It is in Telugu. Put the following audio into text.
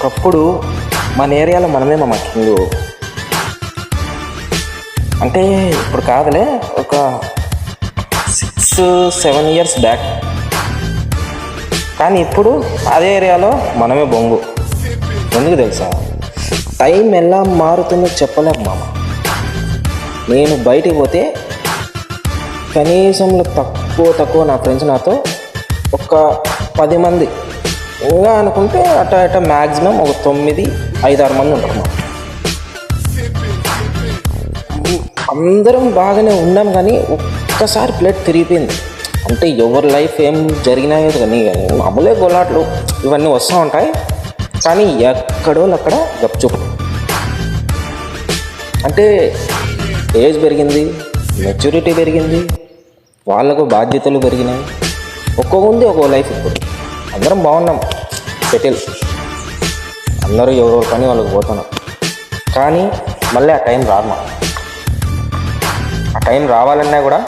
ఒకప్పుడు మన ఏరియాలో మనమే మా కింగ్. అంటే ఇప్పుడు కాదులే, ఒక 6-7 ఇయర్స్ బ్యాక్. కానీ ఇప్పుడు అదే ఏరియాలో మనమే బొంగు. ఎందుకు తెలుసా? టైం ఎలా మారుతుందో చెప్పలేము మామ. నేను బయటికి పోతే కనీసంలో తక్కువ నా ఫ్రెండ్స్ నాతో ఒక 10 మంది, ఇంకా అనుకుంటే అట్ట మ్యాక్సిమం ఒక 9-5-6 మంది ఉంటారు మా. అందరం బాగానే ఉన్నాం, కానీ ఒక్కసారి ప్లేట్ తిరిగిపోయింది. అంటే ఎవరి లైఫ్ ఏం జరిగినాయో కానీ మామూలే గొలాట్లు ఇవన్నీ వస్తూ ఉంటాయి. కానీ ఎక్కడో అక్కడ గప్చుప్. అంటే ఏజ్ పెరిగింది, మెచ్యూరిటీ పెరిగింది, వాళ్ళకు బాధ్యతలు పెరిగినాయి. ఒక్కొక్కది ఒక్కో లైఫ్. ఇప్పుడు అందరం బాగున్నాం, సెటిల్, అందరూ ఎవరెవరి పని వాళ్ళకి పోతున్నాం. కానీ మళ్ళీ ఆ టైం రాదు. ఆ టైం రావాలన్నా కూడా